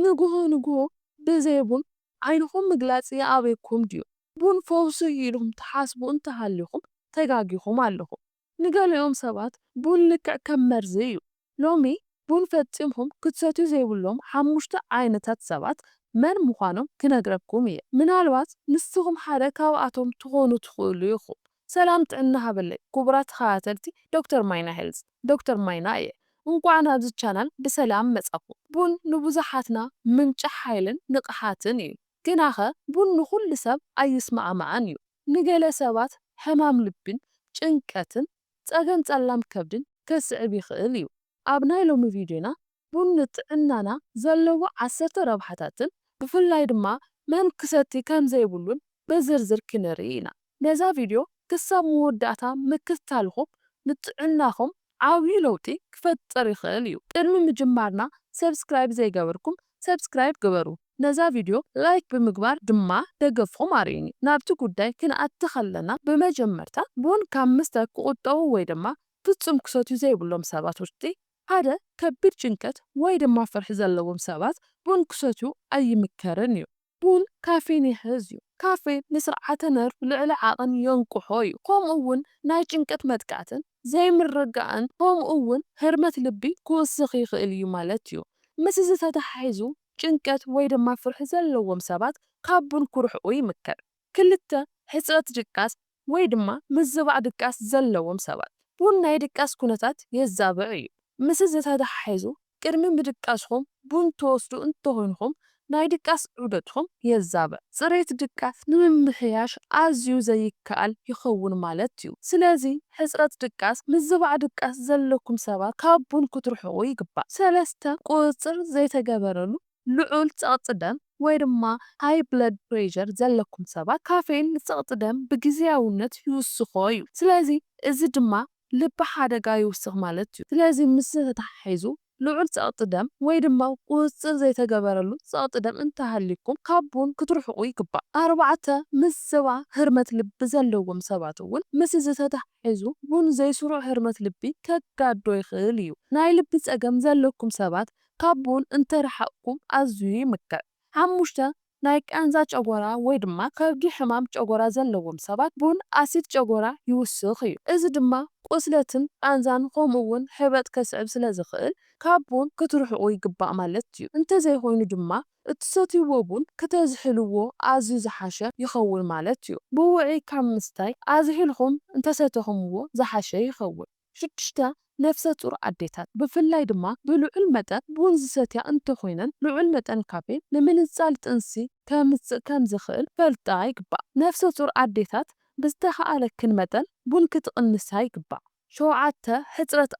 ንጉሆ ብዘይቡን ዓይንኹም ምግላጽ ይኣበይኩም ድዩ? ቡን ፈውሱ ኢልኩም ተሓስቡ እንተሃሊኹም ተጋጊኹም ኣለኹም። ንገሊኦም ሰባት ቡን ልክዕ ከም መርዚ እዩ። ሎሚ ቡን ፈጺምኩም ክትሰትዩ ዘይብሎም 5 ዓይነታት ሰባት መን ምዃኖም ክነግረኩም እየ። ምናልባት ንስኹም ሓደ ካብኣቶም ትኾኑ ትኽእሉ ኢኹም። ሰላም ጥዕና ሃበለይ ክቡራት ተኸታተልቲ ዶክተር ማይና ሄልዝ ዶክተር ማይና እየ። እንኳዕ ናብዚ ቻናል ብሰላም መጻኩም። ቡን ንብዙሓትና ምንጪ ሓይልን ንቕሓትን እዩ። ግናኸ ቡን ንኹሉ ሰብ ኣይስማዕማዓን እዩ። ንገለ ሰባት ሕማም ልብን ጭንቀትን ፀገም ጸላም ከብድን ከስዕብ ይኽእል እዩ። ኣብ ናይ ሎሚ ቪድዮና ቡን ንጥዕናና ዘለዎ 10 ረብሓታትን ብፍላይ ድማ መን ክሰቲ ከም ዘይብሉን በዝርዝር ክንርኢ ኢና። ነዛ ቪድዮ ክሳብ መወዳእታ ምክትታልኹም ንጥዕናኹም ዓብዪ ለውጢ ክፈጥር ይኽእል እዩ። ቅድሚ ምጅማርና ሰብስክራይብ ዘይገበርኩም ሰብስክራይብ ግበሩ። ነዛ ቪድዮ ላይክ ብምግባር ድማ ደገፍኩም ኣርዩኒ። ናብቲ ጉዳይ ክንኣቲ ኸለና ብመጀመርታ ቡን ካብ ምስተ ክቁጠቡ ወይ ድማ ፍጹም ክሰትዩ ዘይብሎም ሰባት ውሽጢ ሓደ ከቢድ ጭንቀት ወይ ድማ ፍርሒ ዘለዎም ሰባት ቡን ክሰትዩ ኣይምከርን እዩ። ቡን ካፌን ይሕዝ እዩ። ካፌን ንስርዓተ ነርቭ ልዕሊ ዓቕን የንቁሖ እዩ። ከምኡውን ናይ ጭንቀት መጥቃዕትን ዘይምርግጋእን ከምኡውን ህርመት ልቢ ክውስኽ ይኽእል እዩ ማለት እዩ። ምስ እዚ ተተሓሒዙ ጭንቀት ወይ ድማ ፍርሒ ዘለዎም ሰባት ካብ ቡን ክርሕቑ ይምከር። ክልተ ሕፅረት ድቃስ ወይ ድማ ምዝባዕ ድቃስ ዘለዎም ሰባት ቡን ናይ ድቃስ ኩነታት የዛብዕ እዩ። ምስ እዚ ተተሓሒዙ ቅድሚ ምድቃስኹም ቡን ትወስዱ እንተኾንኩም ናይ ድቃስ ዑደትኩም የዛብዕ። ጽሬት ድቃስ ንምምሕያሽ ኣዝዩ ዘይከኣል ይኸውን ማለት እዩ። ስለዚ ሕፅረት ድቃስ ምዝባዕ ድቃስ ዘለኩም ሰባት ካብ ቡን ክትርሕቑ ይግባእ። 3 ቁፅር ዘይተገበረሉ ልዑል ጸቕጢ ደም ወይ ድማ ሃይ ብለድ ፕሬሸር ዘለኩም ሰባት ካፌን ንጸቕጢ ደም ብግዚያውነት ይውስኾ እዩ። ስለዚ እዚ ድማ ልቢ ሓደጋ ይውስኽ ማለት እዩ። ስለዚ ምስ ተተሓሒዙ ልዑል ጸቕጢ ደም ወይ ድማ ቁፅር ዘይተገበረሉ ጸቕጢ ደም እንተሃሊኩም ካብ ቡን ክትርሕቑ ይግባእ። 4 ምዝባዕ ህርመት ልቢ ዘለዎም ሰባት እውን ምስ ተተሓሒዙ ቡን ዘይስሩዕ ህርመት ልቢ ከጋዶ ይኽእል እዩ። ናይ ልቢ ጸገም ዘለኩም ሰባት ካብ ቡን እንተረሓቕኩም ኣዝዩ ይምከር። 5 ናይ ቃንዛ ጨጎራ ወይ ድማ ከብዲ ሕማም ጨጎራ ዘለዎም ሰባት ቡን ኣሲድ ጨጎራ ይውስኽ እዩ። እዚ ድማ ቁስለትን ቃንዛን ከምኡውን ሕበጥ ከስዕብ ስለ ዝኽእል ካብ ቡን ክትርሕቑ ይግባእ ማለት እዩ። እንተዘይኮይኑ ድማ እትሰትይዎ ቡን ከተዝሕልዎ ኣዝዩ ዝሓሸ ይኸውን ማለት እዩ። ብውዑይ ካብ ምስታይ ኣዝሒልኩም እንተሰተኹምዎ ዝሓሸ ይኸውን። 6 ነፍሰ ጡር ኣዴታት ብፍላይ ድማ ብልዑል መጠን ቡን ዝሰትያ እንተኮይነን ልዑል መጠን ካፌን ንምንጻል ጥንሲ ከምጽእ ከም ዝኽእል ፈልጣ ይግባእ። ነፍሰ ጡር ኣዴታት ብዝተኸኣለክን መጠን ቡን ክትቅንሳ ይግባእ። 7 ሕፅረት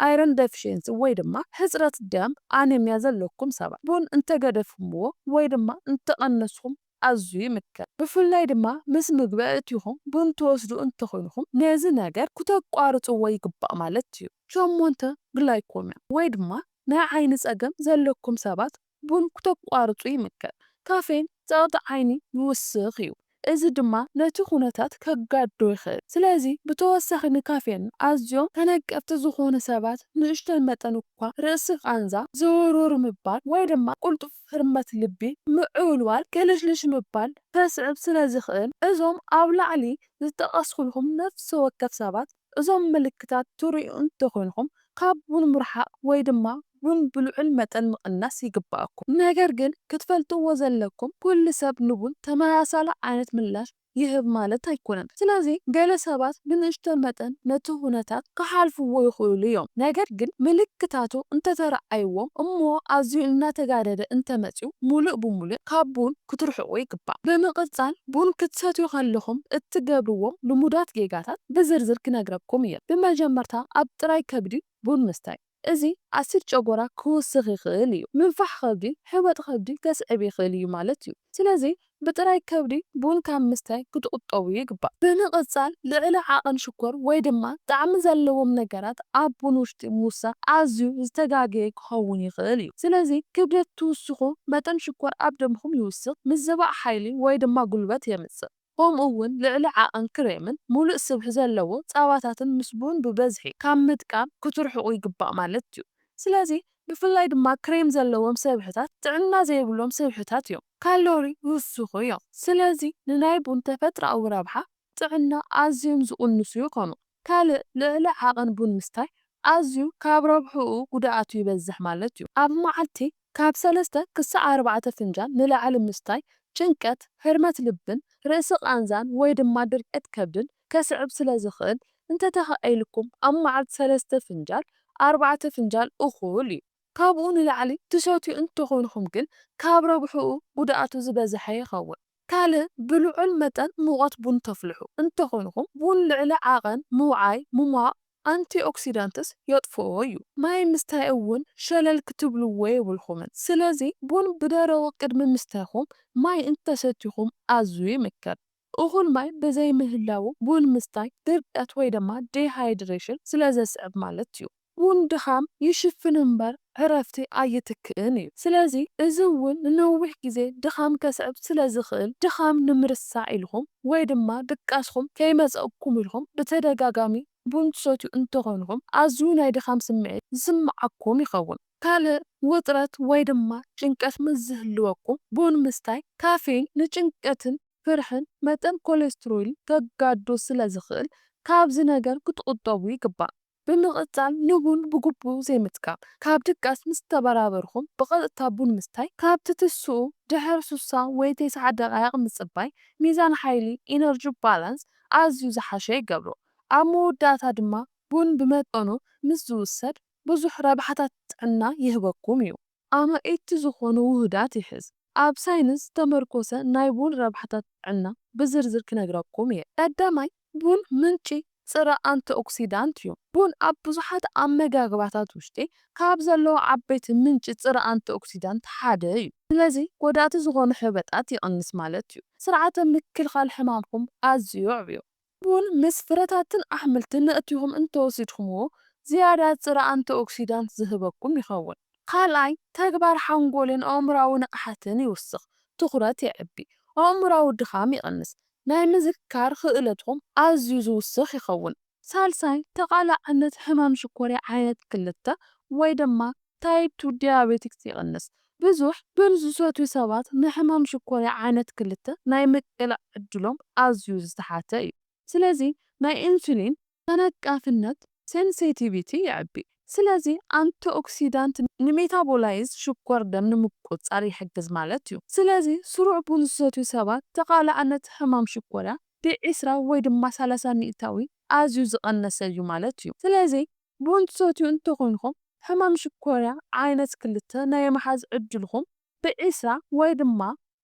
ኣይረን ዴፊሽንሲ ወይ ድማ ሕፅረት ደም ኣኔምያ ዘለኩም ሰባት ቡን እንተገደፍምዎ ወይ ድማ እንተቐነስኩም ኣዝዩ ይምከር። ብፍላይ ድማ ምስ ምግቢ ኣእቲኹም ቡን ትወስዱ እንተኮይንኩም ነዚ ነገር ክተቋርጽዎ ይግባእ ማለት እዩ። 8 ግላይኮሚያ ወይ ድማ ናይ ዓይኒ ጸገም ዘለኩም ሰባት ቡን ክተቋርጹ ይምከር። ካፌን ጸቕጢ ዓይኒ ይውስኽ እዩ። እዚ ድማ ነቲ ኩነታት ከጋዶ ይኽእል። ስለዚ ብተወሳኺ ንካፌን ኣዝዮም ተነቀፍቲ ዝኾኑ ሰባት ንእሽተይ መጠን እኳ ርእሲ ቃንዛ ዝውርውር ምባል ወይ ድማ ቁልጡፍ ህርመት ልቢ ምዕብልዋል ቅልሽልሽ ምባል ከስዕብ ስለ ዝኽእል እዞም ኣብ ላዕሊ ዝጠቐስኩልኩም ነፍሲ ወከፍ ሰባት እዞም ምልክታት ትሪኡ እንተኮይንኩም ካብ ቡን ምርሓቕ ወይ ድማ ቡን ብልዑል መጠን ምቕናስ ይግባኣኩም። ነገር ግን ክትፈልጥዎ ዘለኩም ኩሉ ሰብ ንቡን ተመሳሳሊ ዓይነት ምላሽ ይህብ ማለት ኣይኮነን። ስለዚ ገለ ሰባት ብንእሽቶ መጠን ነቲ ኩነታት ክሓልፍዎ ይኽእሉ እዮም። ነገር ግን ምልክታቱ እንተተረኣይዎም እሞ ኣዝዩ እናተጋደደ እንተመፅዩ ሙሉእ ብሙሉእ ካብ ቡን ክትርሕቑ ይግባእ። ብምቕጻል ቡን ክትሰትዩ ከለኹም እትገብርዎም ልሙዳት ጌጋታት ብዝርዝር ክነግረኩም እየ። ብመጀመርታ ኣብ ጥራይ ከብዲ ቡን ምስታይ እዚ ኣሲድ ጨጎራ ክውስኽ ይኽእል እዩ። ምንፋሕ ከብዲ ሕበጥ ከብዲ ከስዕብ ይኽእል እዩ ማለት እዩ። ስለዚ ብጥራይ ከብዲ ቡን ካብ ምስታይ ክትቁጠቡ ይግባእ። ብምቕጻል ልዕሊ ዓቐን ሽኮር ወይ ድማ ጣዕሚ ዘለዎም ነገራት ኣብ ቡን ውሽጢ ምውሳኽ ኣዝዩ ዝተጋገየ ክኸውን ይኽእል እዩ። ስለዚ ክብደት ትውስኹ መጠን ሽኮር ኣብ ደምኩም ይውስኽ፣ ምዝባዕ ሓይሊ ወይ ድማ ጉልበት የምጽእ። ከምኡውን ልዕሊ ዓቐን ክሬምን ሙሉእ ስብሒ ዘለዎ ጸባታትን ምስ ቡን ብበዝሒ ካብ ምጥቃም ክትርሕቑ ይግባእ ማለት እዩ። ስለዚ ብፍላይ ድማ ክሬም ዘለዎም ሰብሕታት ጥዕና ዘይብሎም ሰብሕታት እዮም። ካሎሪ ይውስኹ እዮም። ስለዚ ንናይ ቡን ተፈጥሮኣዊ ረብሓ ጥዕና ኣዝዮም ዝቕንሱ ይኾኑ። ካልእ ልዕሊ ዓቐን ቡን ምስታይ ኣዝዩ ካብ ረብሕኡ ጉድኣቱ ይበዝሕ ማለት እዩ። ኣብ መዓልቲ ካብ 3 ክሳብ 4 ፍንጃል ንላዕሊ ምስታይ ጭንቀት፣ ሕርመት ልብን ርእሲ ቃንዛን ወይ ድማ ድርቀት ከብድን ከስዕብ ስለ ዝኽእል እንተተኸኢልኩም ኣብ መዓልቲ 3 ፍንጃል 4 ፍንጃል እኹል እዩ። ካብኡ ንላዕሊ ትሰትዩ እንተኾንኩም ግን ካብ ረብሕኡ ጉድኣቱ ዝበዝሐ ይኸውን። ካልእ ብልዑል መጠን ሙቐት ቡን ተፍልሑ እንተኾንኩም ቡን ልዕሊ ዓቐን ምውዓይ ምሟቕ አንቲኦክሲዳንትስ የጥፍኦ እዩ። ማይ ምስታይ እውን ሸለል ክትብልዎ የብልኩምን። ስለዚ ቡን ብደረቁ ቅድሚ ምስተይኩም ማይ እንተሰቲኩም ኣዝዩ ይምከር። እኹል ማይ ብዘይ ምህላው ቡን ምስታይ ድርቀት ወይ ድማ ዲሃይድሬሽን ስለ ዘስዕብ ማለት እዩ። ቡን ድኻም ይሽፍን እምበር ዕረፍቲ ኣይትክእን እዩ። ስለዚ እዚ እውን ንነዊሕ ግዜ ድኻም ከስዕብ ስለ ዝኽእል ድኻም ንምርሳዕ ኢልኩም ወይ ድማ ድቃስኩም ከይመፀኩም ኢልኩም ብተደጋጋሚ ቡን ትሰትዩ እንተኾንኩም ኣዝዩ ናይ ድኻም ስምዒት ዝስምዓኩም ይኸውን። ካልእ ውጥረት ወይ ድማ ጭንቀት ምስ ዝህልወኩም ቡን ምስታይ ካፌን ንጭንቀትን ፍርሕን መጠን ኮሌስትሮል ከጋዶ ስለ ዝኽእል ካብዚ ነገር ክትቁጠቡ ይግባእ። ብምቕጻል ንቡን ብግቡእ ዘይምጥቃም ካብ ድቃስ ምስ ተበራበርኩም ብቐጥታ ቡን ምስታይ ካብ ትትስኡ ድሕሪ 60 ወይ 90 ደቓይቕ ምጽባይ ሚዛን ሓይሊ ኢነርጂ ባላንስ ኣዝዩ ዝሓሸ ይገብሮ። ኣብ መወዳእታ ድማ ቡን ብመጠኑ ምስ ዝውሰድ ብዙሕ ረብሓታት ጥዕና ይህበኩም እዩ። ኣማኢቲ ዝኾኑ ውህዳት ይሕዝ። ኣብ ሳይንስ ተመርኮሰ ናይ ቡን ረብሓታት ጥዕና ብዝርዝር ክነግረኩም እየ። ቀዳማይ ቡን ምንጪ ጽረ አንቲኦክሲዳንት እዩ። ቡን ኣብ ብዙሓት ኣመጋግባታት ውሽጢ ካብ ዘለዎ ዓበይቲ ምንጪ ጽረ አንቲኦክሲዳንት ሓደ እዩ። ስለዚ ጎዳእቲ ዝኾኑ ሕበጣት ይቕንስ ማለት እዩ። ስርዓተ ምክልኻል ሕማምኩም ኣዝዩ ዕብዮ። ቡን ምስ ፍረታትን ኣሕምልትን ነእትይኹም እንተወሲድኩምዎ ዝያዳ ጽረ አንቲኦክሲዳንት ዝህበኩም ይኸውን። ካልኣይ ተግባር ሓንጎልን ኣእምሮኣዊ ንቕሓትን ይውስኽ፣ ትኹረት የዕቢ፣ ኣእምሮኣዊ ድኻም ይቕንስ፣ ናይ ምዝካር ክእለትኩም ኣዝዩ ዝውስኽ ይኸውን። ሳልሳይ ተቓላዕነት ሕማም ሽኮር ዓይነት 2 ወይ ድማ ታይፕ 2 ዲያቤቲክስ ይቕንስ። ብዙሕ ቡን ዝሰትዩ ሰባት ንሕማም ሽኮር ዓይነት 2 ናይ ምቅላዕ ዕድሎም ኣዝዩ ዝተሓተ እዩ። ስለዚ ናይ ኢንሱሊን ተነቃፍነት ሴንሲቲቪቲ ይዕቢ። ስለዚ አንቲኦክሲዳንት ንሜታቦላይዝ ሽኮር ደም ንምቁፅጻር ይሕግዝ ማለት እዩ። ስለዚ ስሩዕ ቡን ዝሰትዩ ሰባት ተቓላዕነት ሕማም ሽኮርያ ብ20 ወይ ድማ 30 ሚእታዊ ኣዝዩ ዝቐነሰ እዩ ማለት እዩ። ስለዚ ቡን ትሰትዩ እንተኾንኩም ሕማም ሽኮርያ ዓይነት 2 ናይ ምሓዝ ዕድልኩም ብ20 ወይ ድማ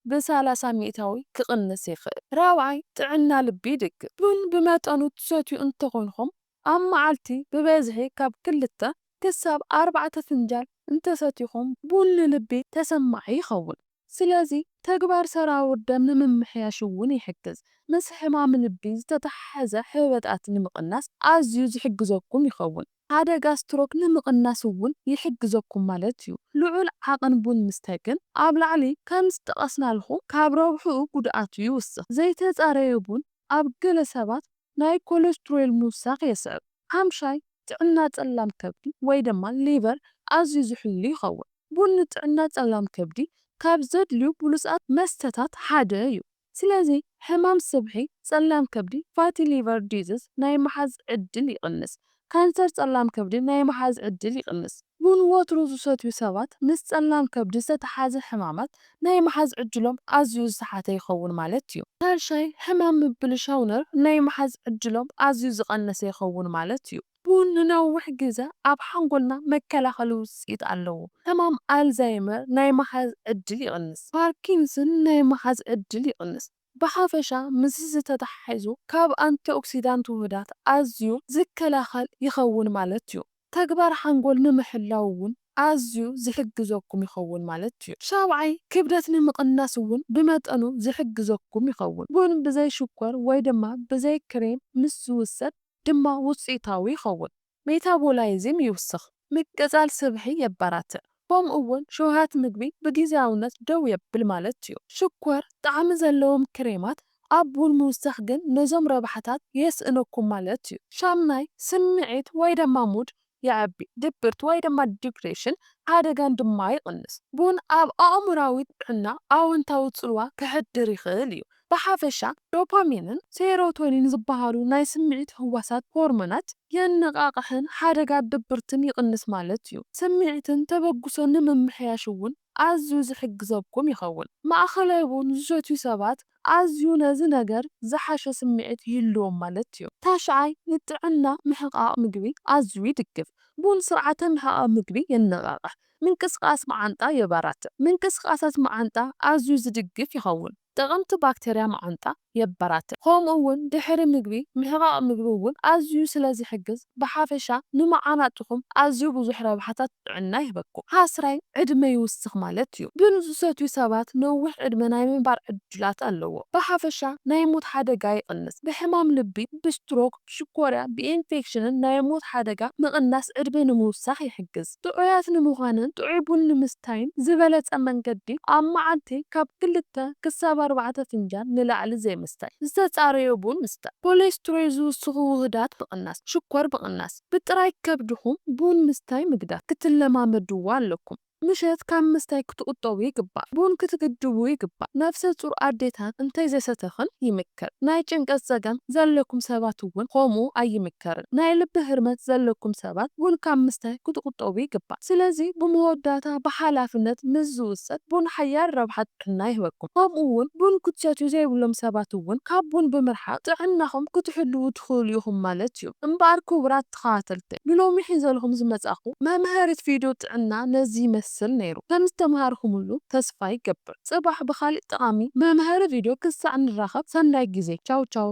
ብ30 ሚእታዊ ክቕንስ ይኽእል። ራብዓይ ጥዕና ልቢ ይድግፍ። ቡን ብመጠኑ ትሰትዩ እንተኾንኩም ኣብ መዓልቲ ብበዝሒ ካብ 2 ክሳብ 4 ፍንጃል እንተሰቲኹም ቡን ንልቢ ተሰማዒ ይኸውን። ስለዚ ተግባር ሰራዊት ደም ንምምሕያሽ እውን ይሕግዝ። ምስ ሕማም ልቢ ዝተተሓሓዘ ሕበጣት ንምቕናስ ኣዝዩ ዝሕግዘኩም ይኸውን። ሓደጋ ስትሮክ ንምቕናስ እውን ይሕግዘኩም ማለት እዩ። ልዑል ዓቐን ቡን ምስታይ ግን ኣብ ላዕሊ ከም ዝጠቐስናልኩም ካብ ረብሕኡ ጉድኣቱ ይውስኽ። ዘይተጻረየ ቡን ኣብ ገለ ሰባት ናይ ኮሌስትሮል ምውሳኽ የስዕብ። ሓምሻይ ጥዕና ጸላም ከብዲ ወይ ድማ ሊቨር ኣዝዩ ዝሕሉ ይኸውን። ቡን ንጥዕና ጸላም ከብዲ ካብ ዘድልዩ ብሉጻት መስተታት ሓደ እዩ። ስለዚ ሕማም ስብሒ ጸላም ከብዲ ፋቲ ሊቨር ዲዚዝ ናይ መሓዝ ዕድል ይቕንስ። ካንሰር ጸላም ከብዲ ናይ መሓዝ ዕድል ይቕንስ። ቡን ወትሩ ዝሰትዩ ሰባት ምስ ጸላም ከብዲ ዝተተሓዘ ሕማማት ናይ መሓዝ ዕድሎም ኣዝዩ ዝተሓተ ይኸውን ማለት እዩ። ሳልሳይ ሕማም ምብልሻው ነርቭ ናይ መሓዝ ዕድሎም ኣዝዩ ዝቐነሰ ይኸውን ማለት እዩ። ቡን ንነዊሕ ግዜ ኣብ ሓንጎልና መከላኸሊ ውፅኢት ኣለዎ። ሕማም ኣልዛይመር ናይ መሓዝ ዕድል ይቕንስ። ፓርኪንሰን ናይ መሓዝ ዕድል ይቕንስ። ብሓፈሻ ምስ ዝተተሓሒዙ ካብ አንቲኦክሲዳንት ውህዳት ኣዝዩ ዝከላኸል ይኸውን ማለት እዩ። ተግባር ሓንጎል ንምሕላው እውን ኣዝዩ ዝሕግዘኩም ይኸውን ማለት እዩ። ሻብዓይ ክብደት ንምቕናስ እውን ብመጠኑ ዝሕግዘኩም ይኸውን። ቡን ብዘይ ሽኮር ወይ ድማ ብዘይ ክሬም ምስ ዝውሰድ ድማ ውፅኢታዊ ይኸውን። ሜታቦላይዝም ይውስኽ፣ ምቅጻል ስብሒ የበራትዕ፣ ከምኡ እውን ሸውሃት ምግቢ ብጊዜያውነት ደው የብል ማለት እዩ። ሽኮር ጣዕሚ ዘለዎም ክሬማት ኣብ ቡን ምውሳኽ ግን ነዞም ረብሓታት የስእነኩም ማለት እዩ። ሻምናይ ስምዒት ወይ ድማ ሙድ يعبي دبرت ወይ ድማ ዲፕሬሽን ሓደጋን ድማ ይቕንስ ቡን ኣብ ኣእምራዊ ጥዕና ኣወንታዊ ጽልዋ ከሕድር ይኽእል እዩ ብሓፈሻ ዶፓሚንን ሴሮቶኒን ዝበሃሉ ናይ ስምዒት ህዋሳት ሆርሞናት የነቃቅሕን ሓደጋ ድብርትን ይቕንስ ማለት እዩ ስምዒትን ተበግሶን ንምምሕያሽ እውን ኣዝዩ ዝሕግዘኩም ይኸውን ማእኸላይ ቡን ዝሰትዩ ሰባት ኣዝዩ ነዚ ነገር ዝሓሸ ስምዒት ይህልዎም ማለት እዩ ታሽዓይ ንጥዕና ምሕቃቅ ምግቢ ኣዝዩ ይድግፍ ቡን ስርዓተ ምሕቃቅ ምግቢ የነቃቅሕ ምንቅስቃስ መዓንጣ የበራትዕ ምንቅስቃሳት መዓንጣ ኣዝዩ ዝድግፍ ይኸውን ጠቐምቲ ባክተርያ መዓንጣ የበራትዕ ከምኡ እውን ድሕሪ ምግቢ ምሕቃቅ ምግቢ እውን ኣዝዩ ስለ ዝሕግዝ ብሓፈሻ ንመዓናጥኹም ኣዝዩ ብዙሕ ረብሓታት ጥዕና ይህበኩም ሓስራይ ዕድመ ይውስኽ ማለት እዩ ቡን ዝሰትዩ ሰባት ነዊሕ ዕድመ ናይ ምንባር ዕድላት ኣለዎ ብሓፈሻ ናይ ሞት ሓደጋ ይቕንስ ብሕማም ልቢ ብስትሮክ ብሽኮርያ ብኢንፌክሽንን ናይ ሞት ሓደጋ ምቕናስ ዕድመ ንምውሳኽ ይሕግዝ ጥዑያት ንምዃንን ጥዑይ ቡን ንምስታይን ዝበለፀ መንገዲ ኣብ መዓልቲ ካብ 2 ክሳብ 4 ፍንጃል ንላዕሊ ዘይምስታይ ዝተፃረየ ቡን ምስታይ ኮሌስትሮል ዝውስኹ ውህዳት ብቕናስ ሽኮር ብቕናስ ብጥራይ ከብድኹም ቡን ምስታይ ምግዳፍ ክትለማመድዎ ኣለኩም ምሸት ካብ ምስታይ ክትቁጠቡ ይግባእ ቡን ክትግድቡ ይግባእ ነፍሰ ጡር ኣዴታት እንተይዘሰተኽን ይምከር ናይ ጭንቀት ፀገም ዘለኩም ሰባት እውን ከምኡ ኣይምከርን ናይ ልቢ ህርመት ዘለኩም ሰባት ቡን ካብ ምስታይ ክትቁጠቡ ይግባእ ስለዚ ብመወዳእታ ብሓላፍነት ምስ ዝውሰድ ቡን ሓያል ረብሓት ጥዕና ይህበኩም ከምኡ እውን ቡን ክትሰትዩ ዘይብሎም ሰባት እውን ካብ ቡን ብምርሓቅ ጥዕናኹም ክትሕልው ትኽእሉ ኢኹም ማለት እዩ እምበኣር ክቡራት ተኸታተልቲ ንሎሚ ሒዘልኩም ዝመጻኹ መምሃሪት ቪድዮ ጥዕና ነዚ ይመስል ነይሩ ከም ዝተምሃርኩምሉ ተስፋ ይገብር ጽባሕ ብኻሊእ ጠቓሚ መምሃሪ ቪድዮ ክሳዕ ንራኸብ ሰናይ ግዜ ቻው ቻው